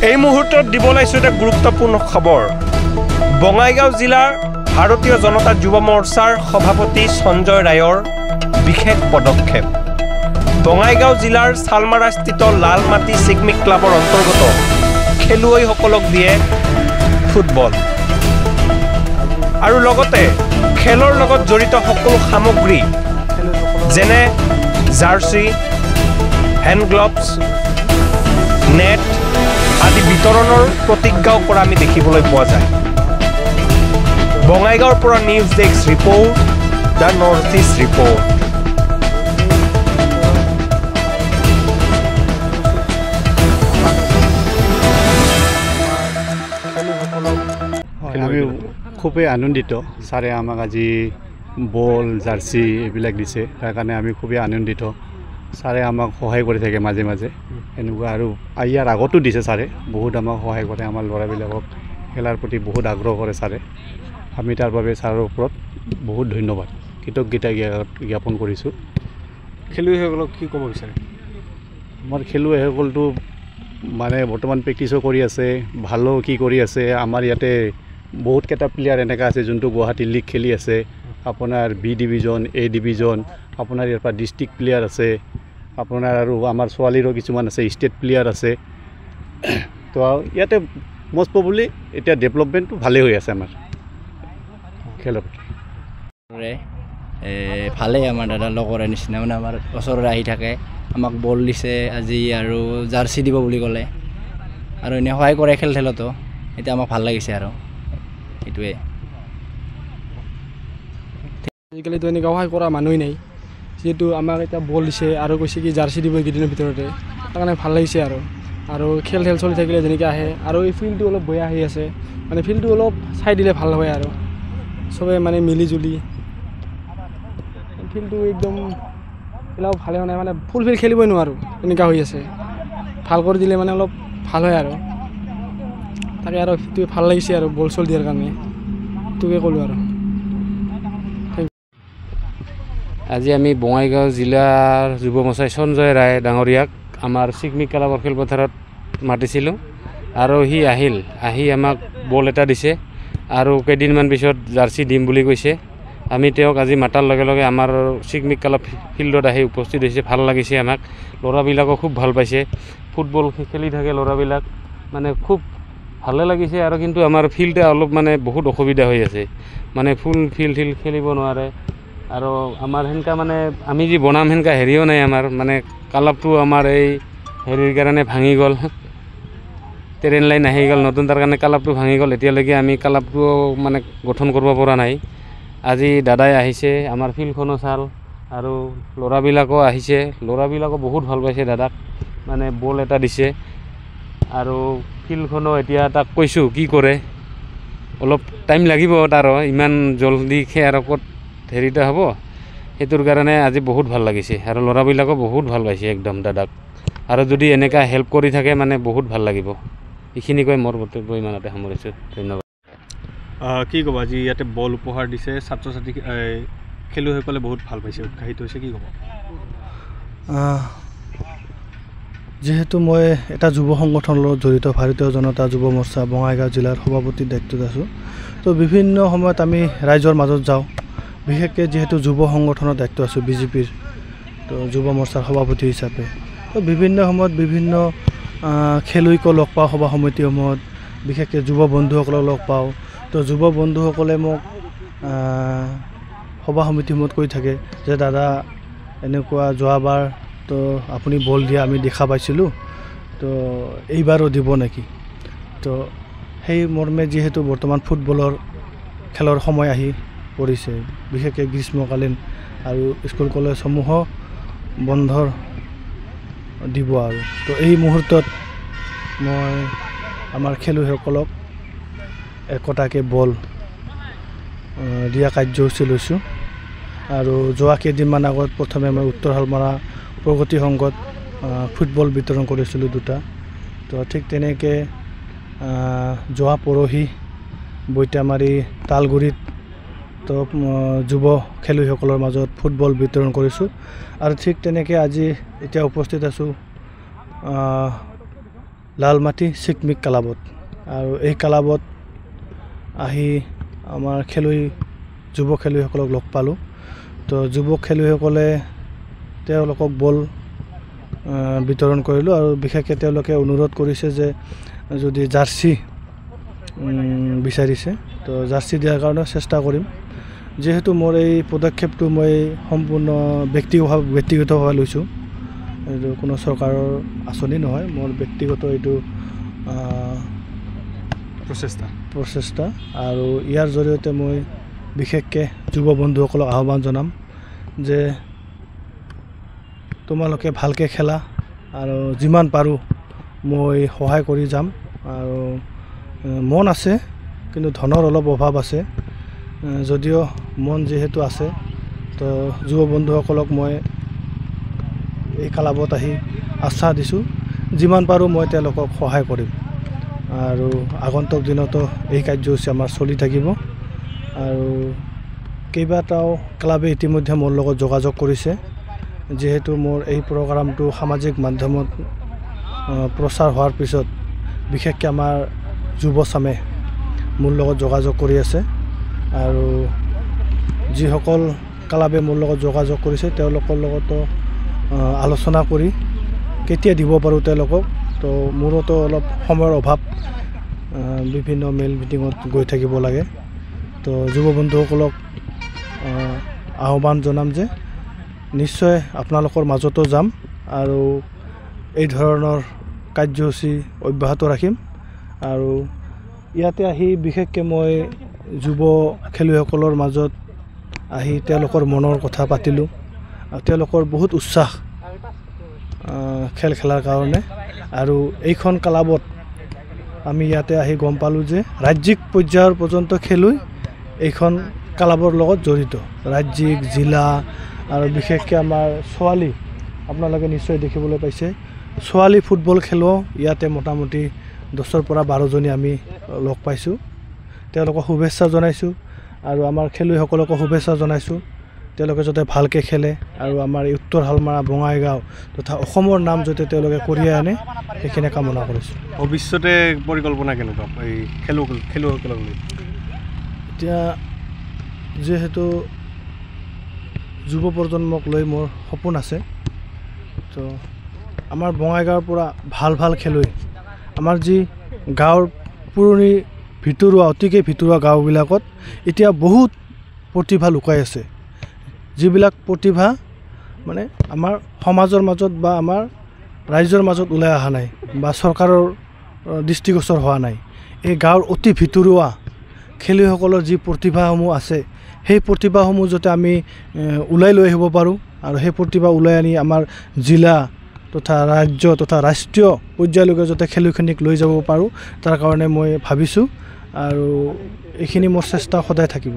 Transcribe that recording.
এই মুহূৰ্তত দিব লাইছো এটা গুৰুত্বপূৰ্ণ খবৰ। বঙাইগাঁও জিলাৰ ভাৰতীয় জনতা যুৱ মৰ্চাৰ সভাপতি সঞ্জয় ৰায়ৰ বিশেষ পদক্ষেপ। বঙাইগাঁও জিলাৰ চালমাৰাস্থিত লালমাটি চিগমিক ক্লাবৰ অন্তৰ্গত খেলুৱৈসকলক দিয়ে ফুটবল আৰু লগতে খেলৰ লগত জড়িত সকলো সামগ্ৰী যেনে জাৰ্চি, হেণ্ড গ্লভছ, নেট আদি বিতৰণৰ প্ৰতিজ্ঞাও কৰা আমি দেখিবলৈ পোৱা যায়। বঙাইগাঁৱৰ পৰা news desk report, the north east report. আমি খুবেই আনন্দিত। ছাৰে আমাক আজি বল, জাৰ্চি এইবিলাক দিছে, তাৰ কাৰণে আমি খুবেই আনন্দিত। ছাৰে আমাক সহায় কৰি থাকে মাজে মাজে এনেকুৱা, আৰু ইয়াৰ আগতো দিছে ছাৰে, বহুত আমাক সহায় কৰে। আমাৰ ল'ৰাবিলাকক খেলাৰ প্ৰতি বহুত আগ্ৰহ কৰে ছাৰে। আমি তাৰ বাবে ছাৰৰ ওপৰত বহুত ধন্যবাদ, কৃতজ্ঞতা জ্ঞাপন কৰিছোঁ। খেলুৱৈসকলক কি ক'ব বিচাৰে? আমাৰ খেলুৱৈসকলটো মানে বৰ্তমান প্ৰেক্টিছো কৰি আছে, ভালো কি কৰি আছে। আমাৰ ইয়াতে বহুতকেইটা প্লেয়াৰ এনেকুৱা আছে যোনটো গুৱাহাটী লীগ খেলি আছে, আপোনাৰ বি ডিভিজন, এ ডিভিজন, আপোনাৰ ইয়াৰ পৰা ডিষ্ট্ৰিক্ট প্লেয়াৰ আছে, আপোনাৰ আৰু আমাৰ ছোৱালীৰো কিছুমান আছে, ষ্টেট প্লেয়াৰ আছে। তো ইয়াতে মষ্ট প্ৰবলি এতিয়া ডেভেলপমেণ্টটো ভালেই হৈ আছে আমাৰ খেলৰ প্ৰতি। ভালেই আমাৰ দাদাৰ লগৰ নিচিনা, মানে আমাৰ ওচৰৰে আহি থাকে, আমাক বল দিছে আজি আৰু জাৰ্চি দিব বুলি ক'লে, আৰু এনে সহায় কৰে খেলতো। এতিয়া আমাক ভাল লাগিছে আৰু সেইটোৱে। আজিকালিতো এনেকুৱা সহায় কৰা মানুহেই নাই, যিহেতু আমাক এতিয়া বল দিছে আৰু কৈছে কি জাৰ্চি দিব এইকেইদিনৰ ভিতৰতে, তাৰকাৰণে ভাল লাগিছে। আৰু খেল চলি থাকিলে যেনেকৈ আহে, আৰু এই ফিল্ডটো অলপ বেয়া হৈ আছে, মানে ফিল্ডটো অলপ চাই দিলে ভাল হয় আৰু চবে মানে মিলি জুলি। ফিল্ডটো একদম খেলাও ভালে হোৱা নাই, মানে ফুল ফিল্ড খেলিবই নোৱাৰোঁ এনেকুৱা হৈ আছে। ভাল কৰি দিলে মানে অলপ ভাল হয় আৰু তাকে, আৰু সেইটো ভাল লাগিছে আৰু বল চল দিয়াৰ কাৰণে তোকে ক'লোঁ আৰু। আজি আমি বঙাইগাঁও জিলাৰ যুৱ মৰ্চাই সঞ্জয় ৰায় ডাঙৰীয়াক আমাৰ চিগমিক ক্লাবৰ খেলপথাৰত মাতিছিলোঁ, আৰু সি আহি আমাক বল এটা দিছে, আৰু কেইদিনমান পিছত জাৰ্চি দিম বুলি কৈছে। আমি তেওঁক আজি মাতাৰ লগে লগে আমাৰ চিগমিক ক্লাব ফিল্ডত আহি উপস্থিত হৈছে। ভাল লাগিছে আমাক, ল'ৰাবিলাকো খুব ভাল পাইছে। ফুটবল খেলি থাকে ল'ৰাবিলাক, মানে খুব ভালে লাগিছে। আৰু কিন্তু আমাৰ ফিল্ডটা অলপ মানে বহুত অসুবিধা হৈ আছে, মানে ফুল ফিল্ড খেলিব নোৱাৰে। আৰু আমাৰ সেনেকা মানে আমি যি বনাম সেনেকা হেৰিও নাই আমাৰ, মানে ক্লাবটো আমাৰ এই হেৰিৰ কাৰণে ভাঙি গ'ল, ট্ৰেইন লাইন আহি গ'ল নতুন, তাৰ কাৰণে ক্লাবটো ভাঙি গ'ল। এতিয়ালৈকে আমি ক্লাবটো মানে গঠন কৰিব পৰা নাই। আজি দাদাই আহিছে, আমাৰ ফিল্ডখনো চাল, আৰু ল'ৰাবিলাকো আহিছে, ল'ৰাবিলাকো বহুত ভাল পাইছে দাদাক, মানে বল এটা দিছে। আৰু ফিল্ডখনো এতিয়া তাক কৈছোঁ কি কৰে, অলপ টাইম লাগিব তাৰো, ইমান জলদি আৰু ক'ত হেৰিটা হ'ব, সেইটোৰ কাৰণে আজি বহুত ভাল লাগিছে। আৰু ল'ৰাবিলাকো বহুত ভাল পাইছে একদম দাদাক, আৰু যদি এনেকুৱা হেল্প কৰি থাকে মানে বহুত ভাল লাগিব। এইখিনি কৈ মোৰ বক্তব্য ইমানতে সামৰিছোঁ, ধন্যবাদ। কি ক'ব, আজি ইয়াতে বল উপহাৰ দিছে, ছাত্ৰ ছাত্ৰী খেলুৱৈসকলে বহুত ভাল পাইছে, উৎসাহিত হৈছে, কি ক'ব? যিহেতু মই এটা যুৱ সংগঠনৰ লগত জড়িত, ভাৰতীয় জনতা যুৱ মৰ্চা বঙাইগাঁও জিলাৰ সভাপতিৰ দায়িত্বত আছোঁ। তো বিভিন্ন সময়ত আমি ৰাইজৰ মাজত যাওঁ, বিশেষকৈ যিহেতু যুৱ সংগঠনৰ দায়িত্ব আছোঁ বিজেপিৰ, তো যুৱ মৰ্চাৰ সভাপতি হিচাপে। তো বিভিন্ন সময়ত বিভিন্ন খেলুৱৈকো লগ পাওঁ, সভা সমিতিসমূহত বিশেষকৈ যুৱ বন্ধুসকলক লগ পাওঁ। তো যুৱ বন্ধুসকলে মোক সভা সমিতিসমূহত কৈ থাকে যে দাদা এনেকুৱা যোৱাবাৰ তো আপুনি বল দিয়া আমি দেখা পাইছিলোঁ, তো এইবাৰো দিব নেকি? তো সেই মৰ্মে যিহেতু বৰ্তমান ফুটবলৰ খেলৰ সময় আহি পৰিছে, বিশেষকৈ গ্ৰীষ্মকালীন, আৰু স্কুল কলেজসমূহ বন্ধৰ দিব। আৰু তো এই মুহূৰ্তত মই আমাৰ খেলুৱৈসকলক একোটাকৈ বল দিয়া কাৰ্যসূচী লৈছোঁ। আৰু যোৱা কেইদিনমান আগত প্ৰথমে মই উত্তৰ শালমৰা প্ৰগতি সংঘত ফুটবল বিতৰণ কৰিছিলোঁ 2টা। তো ঠিক তেনেকৈ যোৱা পৰহি বৈতামাৰী তালগুৰিত তো যুৱ খেলুৱৈসকলৰ মাজত ফুটবল বিতৰণ কৰিছোঁ। আৰু ঠিক তেনেকৈ আজি এতিয়া উপস্থিত আছোঁ লালমাটি চিকমিক ক্লাবত। আৰু এই ক্লাবত আহি আমাৰ যুৱ খেলুৱৈসকলক লগ পালোঁ। তো যুৱক খেলুৱৈসকলে তেওঁলোকক বল বিতৰণ কৰিলোঁ আৰু বিশেষকৈ তেওঁলোকে অনুৰোধ কৰিছে যে যদি জাৰ্চি বিচাৰিছে তো জাৰ্চি দিয়াৰ কাৰণে চেষ্টা কৰিম। যিহেতু মোৰ এই পদক্ষেপটো মই সম্পূৰ্ণ ব্যক্তিগতভাৱে লৈছোঁ, এইটো কোনো চৰকাৰৰ আঁচনি নহয়, মোৰ ব্যক্তিগত এইটো প্ৰচেষ্টা। আৰু ইয়াৰ জৰিয়তে মই বিশেষকৈ যুৱ বন্ধুসকলক আহ্বান জনাম যে তোমালোকে ভালকৈ খেলা আৰু যিমান পাৰোঁ মই সহায় কৰি যাম। আৰু মন আছে কিন্তু ধনৰ অলপ অভাৱ আছে, যদিও মন যিহেতু আছে তো যুৱ বন্ধুসকলক মই এই ক্লাবত আহি আশ্বাস দিছোঁ যিমান পাৰোঁ মই তেওঁলোকক সহায় কৰিম। আৰু আগন্তুক দিনতো এই কাৰ্যসূচী আমাৰ চলি থাকিব। আৰু কেইবাটাও ক্লাবে ইতিমধ্যে মোৰ লগত যোগাযোগ কৰিছে, যিহেতু মোৰ এই প্ৰগ্ৰামটো সামাজিক মাধ্যমত প্ৰচাৰ হোৱাৰ পিছত বিশেষকৈ আমাৰ যুৱচামে মোৰ লগত যোগাযোগ কৰি আছে। আৰু যিসকল ক্লাবে মোৰ লগত যোগাযোগ কৰিছে তেওঁলোকৰ লগতো আলোচনা কৰি কেতিয়া দিব পাৰোঁ তেওঁলোকক। তো মোৰোতো অলপ সময়ৰ অভাৱ, বিভিন্ন মেল মিটিঙত গৈ থাকিব লাগে। তো যুৱ বন্ধুসকলক আহ্বান জনাম যে নিশ্চয় আপোনালোকৰ মাজতো যাম আৰু এই ধৰণৰ কাৰ্যসূচী অব্যাহত ৰাখিম। আৰু ইয়াতে আহি বিশেষকৈ মই যুৱ খেলুৱৈসকলৰ মাজত আহি তেওঁলোকৰ মনৰ কথা পাতিলোঁ আৰু তেওঁলোকৰ বহুত উৎসাহ খেল খেলাৰ কাৰণে। আৰু এইখন ক্লাবত আমি ইয়াতে আহি গম পালোঁ যে ৰাজ্যিক পৰ্যায়ৰ পৰ্যন্ত খেলুৱৈ এইখন ক্লাবৰ লগত জড়িত, ৰাজ্যিক জিলা আৰু বিশেষকৈ আমাৰ ছোৱালী আপোনালোকে নিশ্চয় দেখিবলৈ পাইছে, ছোৱালী ফুটবল খেলুৱৈও ইয়াতে মোটামুটি 10ৰ পৰা 12জনী আমি লগ পাইছোঁ। তেওঁলোকক শুভেচ্ছা জনাইছোঁ আৰু আমাৰ খেলুৱৈসকলকো শুভেচ্ছা জনাইছোঁ, তেওঁলোকে যাতে ভালকৈ খেলে আৰু আমাৰ এই উত্তৰ হালমাৰা বঙাইগাঁও তথা অসমৰ নাম যাতে তেওঁলোকে কঢ়িয়াই আনে সেইখিনি কামনা কৰিছোঁ। ভৱিষ্যতে পৰিকল্পনা কেনেকুৱা এই খেলুৱৈসকলক লৈ? এতিয়া যিহেতু যুৱ প্ৰজন্মক লৈ মোৰ সপোন আছে, তো আমাৰ বঙাইগাঁৱৰ পৰা ভাল খেলুৱৈ আমাৰ যি গাঁৱৰ পুৰণি অতিকৈ ভিতৰুৱা গাঁওবিলাকত এতিয়া বহুত প্ৰতিভা লুকাই আছে, যিবিলাক প্ৰতিভা মানে আমাৰ সমাজৰ মাজত বা আমাৰ ৰাইজৰ মাজত ওলাই অহা নাই বা চৰকাৰৰ দৃষ্টিগোচৰ হোৱা নাই। এই গাঁৱৰ অতি ভিতৰুৱা খেলুৱৈসকলৰ যি প্ৰতিভাসমূহ আছে সেই প্ৰতিভাসমূহ যাতে আমি ওলাই লৈ আহিব পাৰোঁ আৰু সেই প্ৰতিভা ওলাই আনি আমাৰ জিলা তথা ৰাজ্য তথা ৰাষ্ট্ৰীয় পৰ্যায়লৈকে যাতে খেলুৱৈখিনিক লৈ যাব পাৰোঁ তাৰ কাৰণে মই ভাবিছোঁ আৰু এইখিনি মোৰ চেষ্টা সদায় থাকিব।